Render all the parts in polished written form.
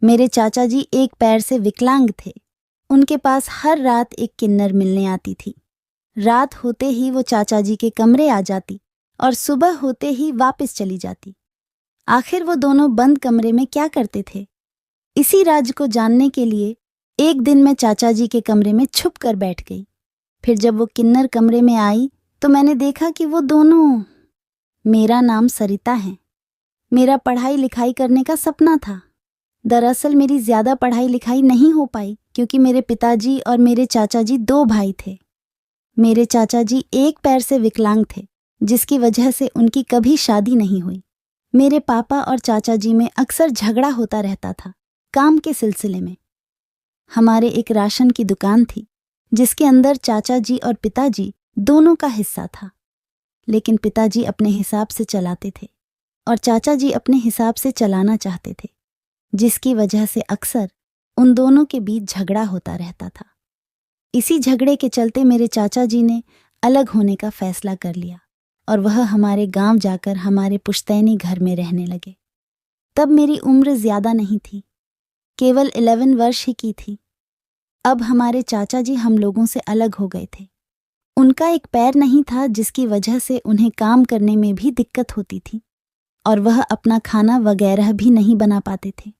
मेरे चाचा जी एक पैर से विकलांग थे। उनके पास हर रात एक किन्नर मिलने आती थी। रात होते ही वो चाचा जी के कमरे आ जाती और सुबह होते ही वापस चली जाती। आखिर वो दोनों बंद कमरे में क्या करते थे? इसी राज को जानने के लिए एक दिन मैं चाचा जी के कमरे में छुप कर बैठ गई। फिर जब वो किन्नर कमरे में आई तो मैंने देखा कि वो दोनों। मेरा नाम सरिता है। मेरा पढ़ाई लिखाई करने का सपना था। दरअसल मेरी ज्यादा पढ़ाई लिखाई नहीं हो पाई क्योंकि मेरे पिताजी और मेरे चाचा जी दो भाई थे। मेरे चाचा जी एक पैर से विकलांग थे, जिसकी वजह से उनकी कभी शादी नहीं हुई। मेरे पापा और चाचा जी में अक्सर झगड़ा होता रहता था, काम के सिलसिले में। हमारे एक राशन की दुकान थी जिसके अंदर चाचा जी और पिताजी दोनों का हिस्सा था। लेकिन पिताजी अपने हिसाब से चलाते थे और चाचा जी अपने हिसाब से चलाना चाहते थे, जिसकी वजह से अक्सर उन दोनों के बीच झगड़ा होता रहता था। इसी झगड़े के चलते मेरे चाचा जी ने अलग होने का फैसला कर लिया और वह हमारे गांव जाकर हमारे पुश्तैनी घर में रहने लगे। तब मेरी उम्र ज्यादा नहीं थी, केवल 11 वर्ष ही की थी। अब हमारे चाचा जी हम लोगों से अलग हो गए थे। उनका एक पैर नहीं था, जिसकी वजह से उन्हें काम करने में भी दिक्कत होती थी और वह अपना खाना वगैरह भी नहीं बना पाते थे।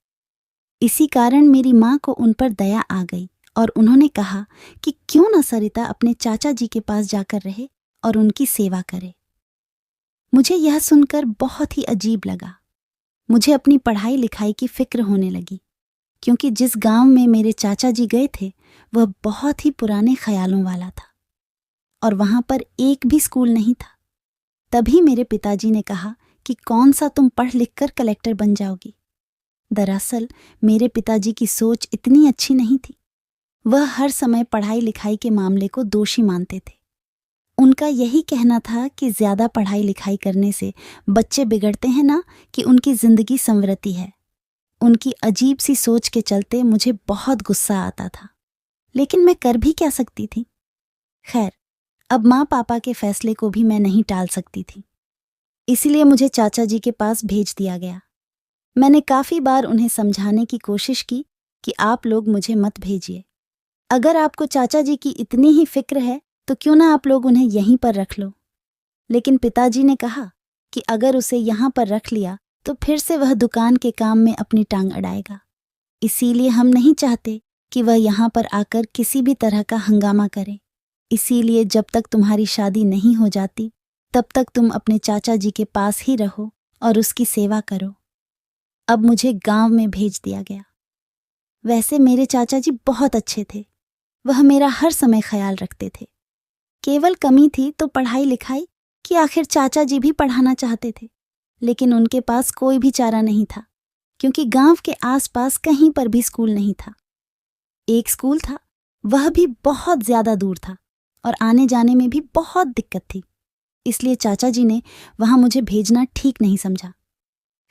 इसी कारण मेरी माँ को उन पर दया आ गई और उन्होंने कहा कि क्यों न सरिता अपने चाचा जी के पास जाकर रहे और उनकी सेवा करे। मुझे यह सुनकर बहुत ही अजीब लगा। मुझे अपनी पढ़ाई लिखाई की फिक्र होने लगी, क्योंकि जिस गांव में मेरे चाचा जी गए थे वह बहुत ही पुराने ख्यालों वाला था और वहां पर एक भी स्कूल नहीं था। तभी मेरे पिताजी ने कहा कि कौन सा तुम पढ़ लिख कर कलेक्टर बन जाओगी। दरअसल मेरे पिताजी की सोच इतनी अच्छी नहीं थी। वह हर समय पढ़ाई लिखाई के मामले को दोषी मानते थे। उनका यही कहना था कि ज्यादा पढ़ाई लिखाई करने से बच्चे बिगड़ते हैं ना, कि उनकी जिंदगी संवरती है। उनकी अजीब सी सोच के चलते मुझे बहुत गुस्सा आता था, लेकिन मैं कर भी क्या सकती थी। खैर, अब माँ पापा के फैसले को भी मैं नहीं टाल सकती थी, इसलिए मुझे चाचा जी के पास भेज दिया गया। मैंने काफी बार उन्हें समझाने की कोशिश की कि आप लोग मुझे मत भेजिए। अगर आपको चाचा जी की इतनी ही फिक्र है तो क्यों ना आप लोग उन्हें यहीं पर रख लो। लेकिन पिताजी ने कहा कि अगर उसे यहाँ पर रख लिया तो फिर से वह दुकान के काम में अपनी टांग अड़ाएगा। इसीलिए हम नहीं चाहते कि वह यहाँ पर आकर किसी भी तरह का हंगामा करे। इसीलिए जब तक तुम्हारी शादी नहीं हो जाती तब तक तुम अपने चाचा जी के पास ही रहो और उसकी सेवा करो। अब मुझे गांव में भेज दिया गया। वैसे मेरे चाचा जी बहुत अच्छे थे। वह मेरा हर समय ख्याल रखते थे। केवल कमी थी तो पढ़ाई लिखाई कि आखिर चाचा जी भी पढ़ाना चाहते थे, लेकिन उनके पास कोई भी चारा नहीं था, क्योंकि गांव के आसपास कहीं पर भी स्कूल नहीं था। एक स्कूल था, वह भी बहुत ज्यादा दूर था और आने जाने में भी बहुत दिक्कत थी। इसलिए चाचा जी ने वहां मुझे भेजना ठीक नहीं समझा।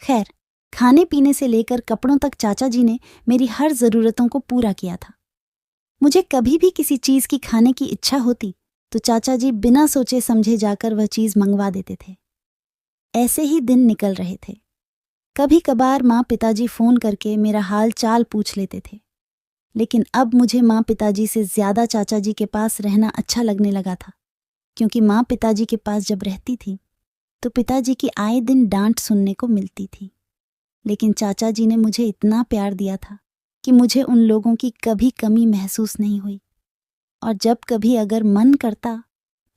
खैर, खाने पीने से लेकर कपड़ों तक चाचा जी ने मेरी हर जरूरतों को पूरा किया था। मुझे कभी भी किसी चीज की खाने की इच्छा होती तो चाचा जी बिना सोचे समझे जाकर वह चीज मंगवा देते थे। ऐसे ही दिन निकल रहे थे। कभी कभार माँ पिताजी फोन करके मेरा हाल चाल पूछ लेते थे, लेकिन अब मुझे माँ पिताजी से ज्यादा चाचा जी के पास रहना अच्छा लगने लगा था, क्योंकि माँ पिताजी के पास जब रहती थी तो पिताजी की आए दिन डांट सुनने को मिलती थी। लेकिन चाचा जी ने मुझे इतना प्यार दिया था कि मुझे उन लोगों की कभी कमी महसूस नहीं हुई। और जब कभी अगर मन करता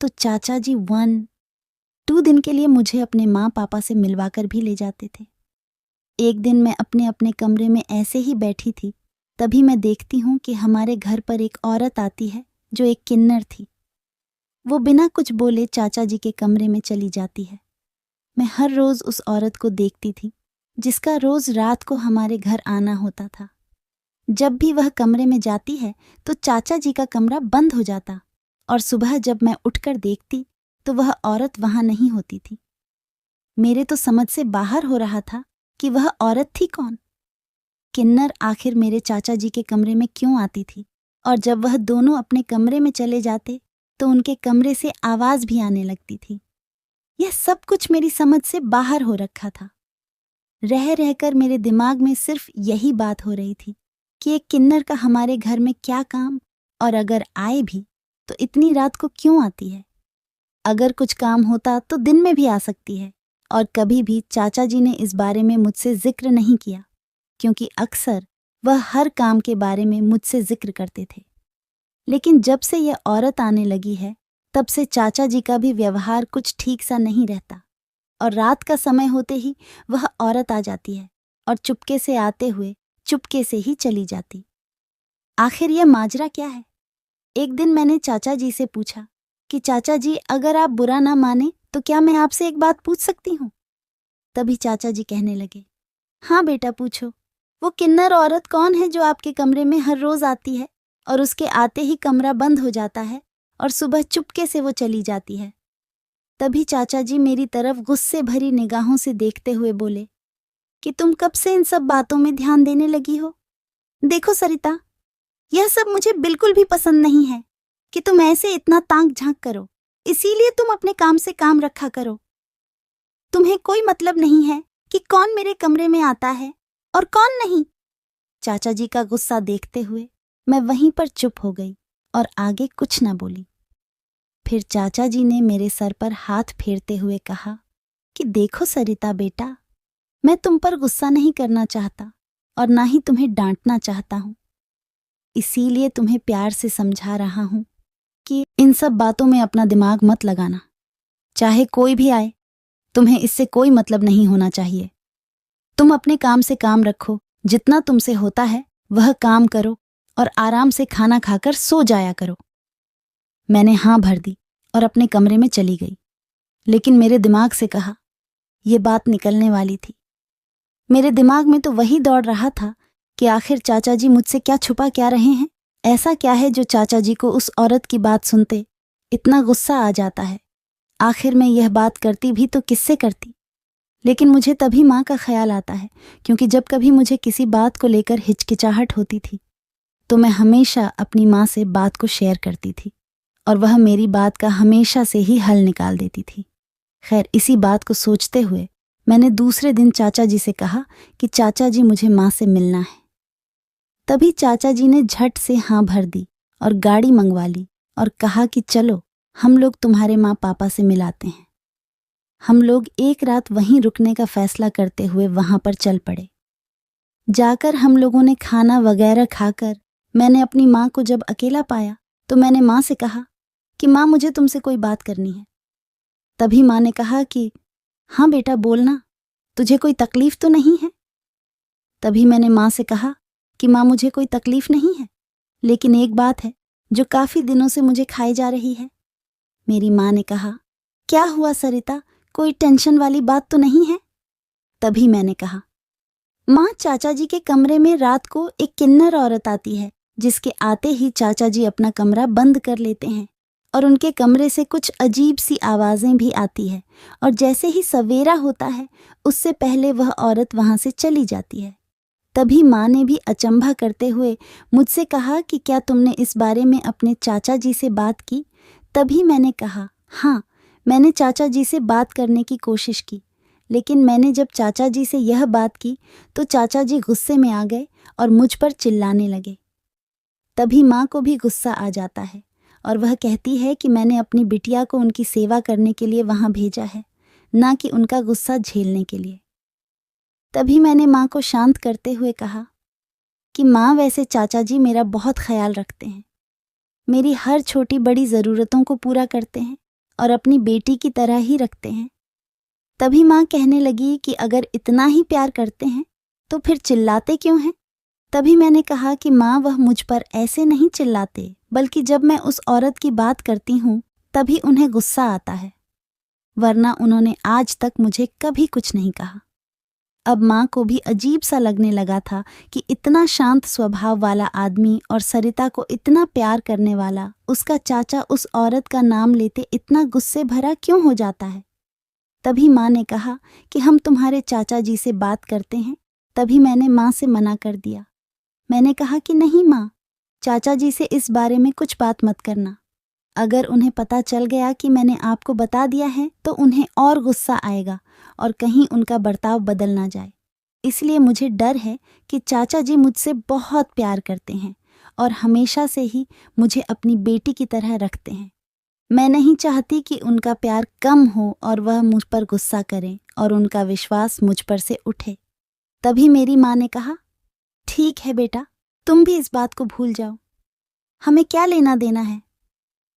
तो चाचा जी 1-2 दिन के लिए मुझे अपने माँ पापा से मिलवाकर भी ले जाते थे। एक दिन मैं अपने अपने कमरे में ऐसे ही बैठी थी, तभी मैं देखती हूँ कि हमारे घर पर एक औरत आती है जो एक किन्नर थी। वो बिना कुछ बोले चाचा जी के कमरे में चली जाती है। मैं हर रोज उस औरत को देखती थी, जिसका रोज रात को हमारे घर आना होता था। जब भी वह कमरे में जाती है तो चाचा जी का कमरा बंद हो जाता और सुबह जब मैं उठकर देखती तो वह औरत वहां नहीं होती थी। मेरे तो समझ से बाहर हो रहा था कि वह औरत थी कौन। किन्नर आखिर मेरे चाचा जी के कमरे में क्यों आती थी, और जब वह दोनों अपने कमरे में चले जाते तो उनके कमरे से आवाज भी आने लगती थी। यह सब कुछ मेरी समझ से बाहर हो रखा था। रह रहकर मेरे दिमाग में सिर्फ यही बात हो रही थी कि एक किन्नर का हमारे घर में क्या काम, और अगर आए भी तो इतनी रात को क्यों आती है। अगर कुछ काम होता तो दिन में भी आ सकती है। और कभी भी चाचा जी ने इस बारे में मुझसे जिक्र नहीं किया, क्योंकि अक्सर वह हर काम के बारे में मुझसे जिक्र करते थे। लेकिन जब से यह औरत आने लगी है, तब से चाचा जी का भी व्यवहार कुछ ठीक सा नहीं रहता। और रात का समय होते ही वह औरत आ जाती है और चुपके से आते हुए चुपके से ही चली जाती। आखिर यह माजरा क्या है? एक दिन मैंने चाचा जी से पूछा कि चाचा जी, अगर आप बुरा ना माने तो क्या मैं आपसे एक बात पूछ सकती हूँ? तभी चाचा जी कहने लगे, हाँ बेटा पूछो। वो किन्नर औरत कौन है जो आपके कमरे में हर रोज आती है और उसके आते ही कमरा बंद हो जाता है और सुबह चुपके से वो चली जाती है? तभी चाचा जी मेरी तरफ गुस्से भरी निगाहों से देखते हुए बोले कि तुम कब से इन सब बातों में ध्यान देने लगी हो? देखो सरिता, यह सब मुझे बिल्कुल भी पसंद नहीं है कि तुम ऐसे इतना ताक झांक करो। इसीलिए तुम अपने काम से काम रखा करो। तुम्हें कोई मतलब नहीं है कि कौन मेरे कमरे में आता है और कौन नहीं। चाचा जी का गुस्सा देखते हुए मैं वहीं पर चुप हो गई और आगे कुछ न बोली। फिर चाचा जी ने मेरे सर पर हाथ फेरते हुए कहा कि देखो सरिता बेटा, मैं तुम पर गुस्सा नहीं करना चाहता और ना ही तुम्हें डांटना चाहता हूं। इसीलिए तुम्हें प्यार से समझा रहा हूं कि इन सब बातों में अपना दिमाग मत लगाना। चाहे कोई भी आए, तुम्हें इससे कोई मतलब नहीं होना चाहिए। तुम अपने काम से काम रखो, जितना तुमसे होता है वह काम करो और आराम से खाना खाकर सो जाया करो। मैंने हाँ भर दी और अपने कमरे में चली गई। लेकिन मेरे दिमाग से कहा, यह बात निकलने वाली थी। मेरे दिमाग में तो वही दौड़ रहा था कि आखिर चाचा जी मुझसे क्या छुपा क्या रहे हैं। ऐसा क्या है जो चाचा जी को उस औरत की बात सुनते इतना गुस्सा आ जाता है। आखिर मैं यह बात करती भी तो किससे करती। लेकिन मुझे तभी माँ का ख्याल आता है, क्योंकि जब कभी मुझे किसी बात को लेकर हिचकिचाहट होती थी तो मैं हमेशा अपनी माँ से बात को शेयर करती थी और वह मेरी बात का हमेशा से ही हल निकाल देती थी। खैर, इसी बात को सोचते हुए मैंने दूसरे दिन चाचा जी से कहा कि चाचा जी, मुझे माँ से मिलना है। तभी चाचा जी ने झट से हाँ भर दी और गाड़ी मंगवा ली और कहा कि चलो हम लोग तुम्हारे माँ पापा से मिलाते हैं। हम लोग एक रात वहीं रुकने का फैसला करते हुए वहां पर चल पड़े। जाकर हम लोगों ने खाना वगैरह खाकर मैंने अपनी माँ को जब अकेला पाया तो मैंने माँ से कहा कि माँ, मुझे तुमसे कोई बात करनी है। तभी माँ ने कहा कि हाँ बेटा बोलना, तुझे कोई तकलीफ तो नहीं है? तभी मैंने माँ से कहा कि माँ, मुझे कोई तकलीफ नहीं है, लेकिन एक बात है जो काफी दिनों से मुझे खाई जा रही है। मेरी माँ ने कहा, क्या हुआ सरिता, कोई टेंशन वाली बात तो नहीं है? तभी मैंने कहा, माँ, चाचा जी के कमरे में रात को एक किन्नर औरत आती है, जिसके आते ही चाचा जी अपना कमरा बंद कर लेते हैं और उनके कमरे से कुछ अजीब सी आवाजें भी आती है और जैसे ही सवेरा होता है उससे पहले वह औरत वहां से चली जाती है। तभी माँ ने भी अचंभा करते हुए मुझसे कहा कि क्या तुमने इस बारे में अपने चाचा जी से बात की? तभी मैंने कहा, हाँ, मैंने चाचा जी से बात करने की कोशिश की, लेकिन मैंने जब चाचा जी से यह बात की तो चाचा जी गुस्से में आ गए और मुझ पर चिल्लाने लगे। तभी माँ को भी गुस्सा आ जाता है और वह कहती है कि मैंने अपनी बिटिया को उनकी सेवा करने के लिए वहां भेजा है, ना कि उनका गुस्सा झेलने के लिए। तभी मैंने माँ को शांत करते हुए कहा कि माँ, वैसे चाचा जी मेरा बहुत ख्याल रखते हैं, मेरी हर छोटी बड़ी ज़रूरतों को पूरा करते हैं और अपनी बेटी की तरह ही रखते हैं। तभी माँ कहने लगी कि अगर इतना ही प्यार करते हैं तो फिर चिल्लाते क्यों हैं? तभी मैंने कहा कि माँ, वह मुझ पर ऐसे नहीं चिल्लाते, बल्कि जब मैं उस औरत की बात करती हूँ तभी उन्हें गुस्सा आता है, वरना उन्होंने आज तक मुझे कभी कुछ नहीं कहा। अब माँ को भी अजीब सा लगने लगा था कि इतना शांत स्वभाव वाला आदमी और सरिता को इतना प्यार करने वाला उसका चाचा उस औरत का नाम लेते इतना गुस्से भरा क्यों हो जाता है। तभी माँ ने कहा कि हम तुम्हारे चाचा जी से बात करते हैं। तभी मैंने माँ से मना कर दिया। मैंने कहा कि नहीं माँ, चाचा जी से इस बारे में कुछ बात मत करना। अगर उन्हें पता चल गया कि मैंने आपको बता दिया है तो उन्हें और गुस्सा आएगा और कहीं उनका बर्ताव बदल ना जाए। इसलिए मुझे डर है कि चाचा जी मुझसे बहुत प्यार करते हैं और हमेशा से ही मुझे अपनी बेटी की तरह रखते हैं। मैं नहीं चाहती कि उनका प्यार कम हो और वह मुझ पर गुस्सा करें और उनका विश्वास मुझ पर से उठे। तभी मेरी माँ ने कहा, ठीक है बेटा, तुम भी इस बात को भूल जाओ। हमें क्या लेना देना है?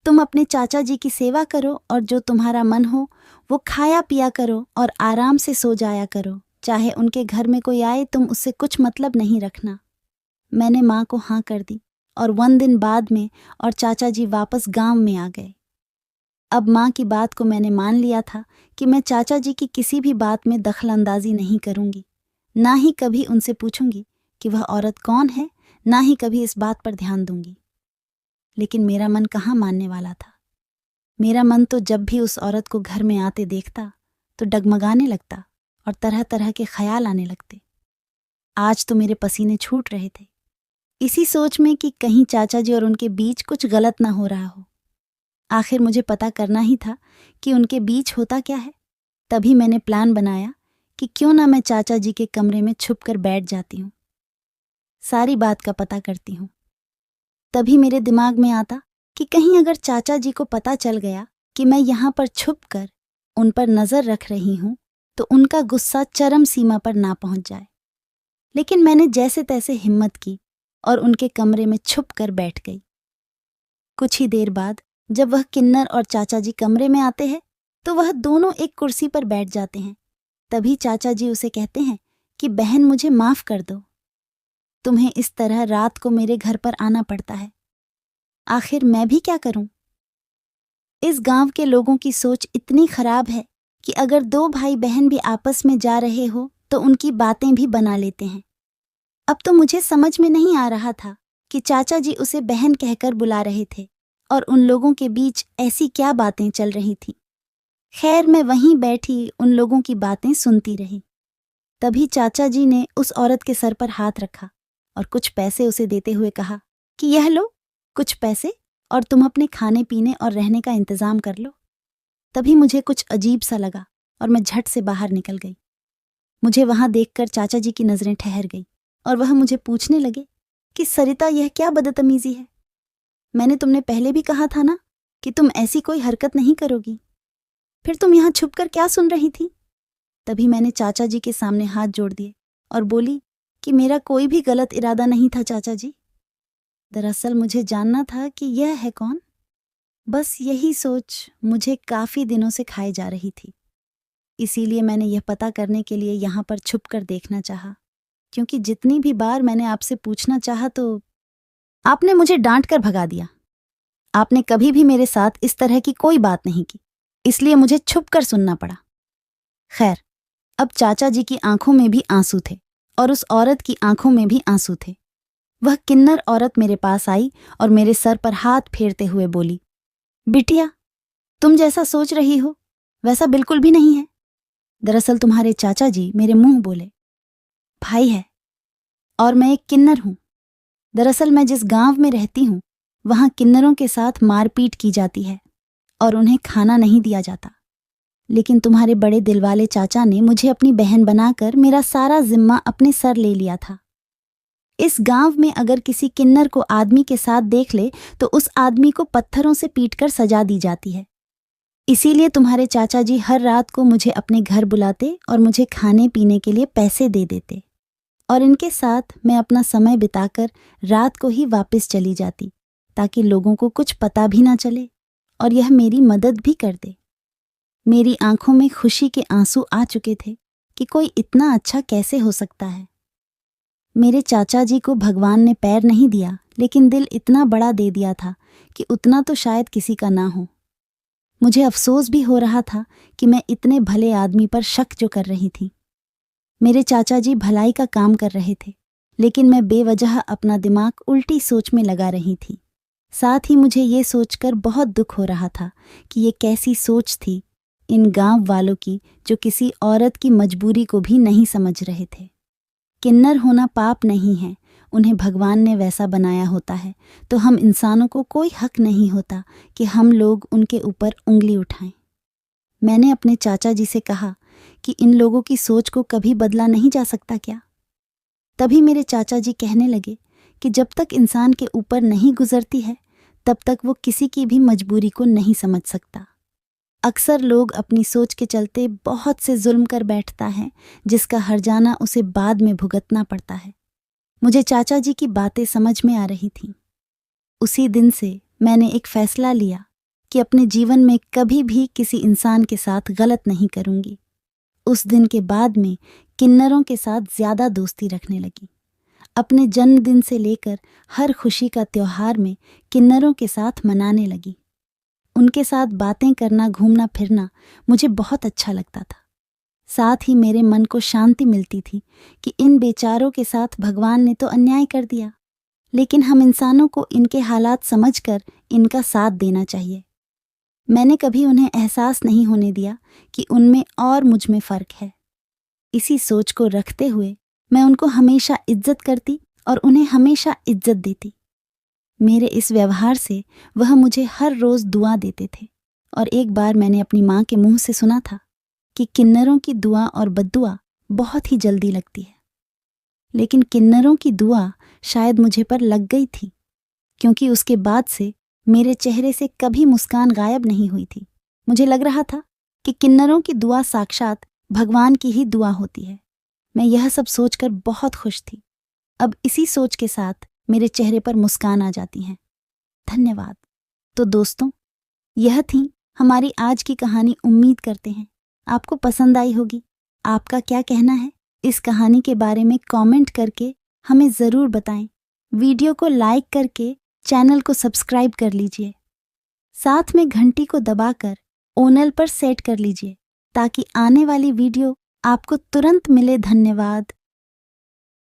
तुम अपने चाचा जी की सेवा करो और जो तुम्हारा मन हो वो खाया पिया करो और आराम से सो जाया करो। चाहे उनके घर में कोई आए, तुम उससे कुछ मतलब नहीं रखना। मैंने माँ को हाँ कर दी और 1 दिन बाद में और चाचा जी वापस गांव में आ गए। अब माँ की बात को मैंने मान लिया था कि मैं चाचा जी की किसी भी बात में दखल अंदाजी नहीं करूंगी, ना ही कभी उनसे पूछूंगी कि वह औरत कौन है, ना ही कभी इस बात पर ध्यान दूंगी। लेकिन मेरा मन कहाँ मानने वाला था। मेरा मन तो जब भी उस औरत को घर में आते देखता तो डगमगाने लगता और तरह तरह के ख्याल आने लगते। आज तो मेरे पसीने छूट रहे थे, इसी सोच में कि कहीं चाचा जी और उनके बीच कुछ गलत ना हो रहा हो। आखिर मुझे पता करना ही था कि उनके बीच होता क्या है। तभी मैंने प्लान बनाया कि क्यों ना मैं चाचा जी के कमरे में छुप कर बैठ जाती हूँ, सारी बात का पता करती हूँ। तभी मेरे दिमाग में आता कि कहीं अगर चाचा जी को पता चल गया कि मैं यहाँ पर छुप कर उन पर नजर रख रही हूँ तो उनका गुस्सा चरम सीमा पर ना पहुंच जाए। लेकिन मैंने जैसे तैसे हिम्मत की और उनके कमरे में छुप कर बैठ गई। कुछ ही देर बाद जब वह किन्नर और चाचा जी कमरे में आते हैं तो वह दोनों एक कुर्सी पर बैठ जाते हैं। तभी चाचा जी उसे कहते हैं कि बहन, मुझे माफ कर दो, तुम्हें इस तरह रात को मेरे घर पर आना पड़ता है। आखिर मैं भी क्या करूं? इस गांव के लोगों की सोच इतनी खराब है कि अगर 2 भाई बहन भी आपस में जा रहे हो तो उनकी बातें भी बना लेते हैं। अब तो मुझे समझ में नहीं आ रहा था कि चाचा जी उसे बहन कहकर बुला रहे थे और उन लोगों के बीच ऐसी क्या बातें चल रही थी। खैर, मैं वहीं बैठी उन लोगों की बातें सुनती रही। तभी चाचा जी ने उस औरत के सर पर हाथ रखा और कुछ पैसे उसे देते हुए कहा कि यह लो कुछ पैसे और तुम अपने खाने पीने और रहने का इंतजाम कर लो। तभी मुझे कुछ अजीब सा लगा और मैं झट से बाहर निकल गई। मुझे वहां देखकर चाचा जी की नजरें ठहर गई और वह मुझे पूछने लगे कि सरिता, यह क्या बदतमीजी है? मैंने तुमने पहले भी कहा था ना कि तुम ऐसी कोई हरकत नहीं करोगी, फिर तुम यहाँ छुपकर क्या सुन रही थी? तभी मैंने चाचा जी के सामने हाथ जोड़ दिए और बोली कि मेरा कोई भी गलत इरादा नहीं था चाचा जी। दरअसल मुझे जानना था कि यह है कौन। बस यही सोच मुझे काफी दिनों से खाई जा रही थी। इसीलिए मैंने यह पता करने के लिए यहाँ पर छुपकर देखना चाहा, क्योंकि जितनी भी बार मैंने आपसे पूछना चाहा तो आपने मुझे डांट कर भगा दिया। आपने कभी भी मेरे साथ इस तरह की कोई बात नहीं की, इसलिए मुझे छुपकर सुनना पड़ा। खैर, अब चाचा जी की आंखों में भी आंसू थे और उस औरत की आंखों में भी आंसू थे। वह किन्नर औरत मेरे पास आई और मेरे सर पर हाथ फेरते हुए बोली, बिटिया, तुम जैसा सोच रही हो वैसा बिल्कुल भी नहीं है। दरअसल तुम्हारे चाचा जी मेरे मुंह बोले भाई है और मैं एक किन्नर हूं। दरअसल मैं जिस गांव में रहती हूं वहां किन्नरों के साथ मारपीट की जाती है और उन्हें खाना नहीं दिया जाता। लेकिन तुम्हारे बड़े दिलवाले चाचा ने मुझे अपनी बहन बनाकर मेरा सारा जिम्मा अपने सर ले लिया था। इस गांव में अगर किसी किन्नर को आदमी के साथ देख ले तो उस आदमी को पत्थरों से पीटकर सजा दी जाती है। इसीलिए तुम्हारे चाचा जी हर रात को मुझे अपने घर बुलाते और मुझे खाने पीने के लिए पैसे दे देते और इनके साथ मैं अपना समय बिताकर रात को ही वापस चली जाती ताकि लोगों को कुछ पता भी ना चले और यह मेरी मदद भी कर दे। मेरी आंखों में खुशी के आंसू आ चुके थे कि कोई इतना अच्छा कैसे हो सकता है। मेरे चाचा जी को भगवान ने पैर नहीं दिया, लेकिन दिल इतना बड़ा दे दिया था कि उतना तो शायद किसी का ना हो। मुझे अफसोस भी हो रहा था कि मैं इतने भले आदमी पर शक जो कर रही थी। मेरे चाचा जी भलाई का काम कर रहे थे, लेकिन मैं बेवजह अपना दिमाग उल्टी सोच में लगा रही थी। साथ ही मुझे ये सोचकर बहुत दुख हो रहा था कि ये कैसी सोच थी इन गांव वालों की जो किसी औरत की मजबूरी को भी नहीं समझ रहे थे। किन्नर होना पाप नहीं है, उन्हें भगवान ने वैसा बनाया होता है, तो हम इंसानों को कोई हक नहीं होता कि हम लोग उनके ऊपर उंगली उठाएं। मैंने अपने चाचा जी से कहा कि इन लोगों की सोच को कभी बदला नहीं जा सकता क्या? तभी मेरे चाचा जी कहने लगे कि जब तक इंसान के ऊपर नहीं गुजरती है तब तक वो किसी की भी मजबूरी को नहीं समझ सकता। अक्सर लोग अपनी सोच के चलते बहुत से जुल्म कर बैठता है, जिसका हर्जाना उसे बाद में भुगतना पड़ता है। मुझे चाचा जी की बातें समझ में आ रही थीं। उसी दिन से मैंने एक फैसला लिया कि अपने जीवन में कभी भी किसी इंसान के साथ गलत नहीं करूंगी। उस दिन के बाद में किन्नरों के साथ ज्यादा दोस्ती रखने लगी। अपने जन्मदिन से लेकर हर खुशी का त्योहार में किन्नरों के साथ मनाने लगी। उनके साथ बातें करना, घूमना फिरना मुझे बहुत अच्छा लगता था। साथ ही मेरे मन को शांति मिलती थी कि इन बेचारों के साथ भगवान ने तो अन्याय कर दिया, लेकिन हम इंसानों को इनके हालात समझकर इनका साथ देना चाहिए। मैंने कभी उन्हें एहसास नहीं होने दिया कि उनमें और मुझ में फर्क है। इसी सोच को रखते हुए मैं उनको हमेशा इज्जत करती और उन्हें हमेशा इज्जत देती। मेरे इस व्यवहार से वह मुझे हर रोज दुआ देते थे। और एक बार मैंने अपनी माँ के मुंह से सुना था कि किन्नरों की दुआ और बद्दुआ बहुत ही जल्दी लगती है। लेकिन किन्नरों की दुआ शायद मुझे पर लग गई थी, क्योंकि उसके बाद से मेरे चेहरे से कभी मुस्कान गायब नहीं हुई थी। मुझे लग रहा था कि किन्नरों की दुआ साक्षात भगवान की ही दुआ होती है। मैं यह सब सोचकर बहुत खुश थी। अब इसी सोच के साथ मेरे चेहरे पर मुस्कान आ जाती है। धन्यवाद। तो दोस्तों, यह थी हमारी आज की कहानी। उम्मीद करते हैं आपको पसंद आई होगी। आपका क्या कहना है इस कहानी के बारे में कमेंट करके हमें ज़रूर बताएं। वीडियो को लाइक करके चैनल को सब्सक्राइब कर लीजिए। साथ में घंटी को दबाकर ओनल पर सेट कर लीजिए ताकि आने वाली वीडियो आपको तुरंत मिले। धन्यवाद।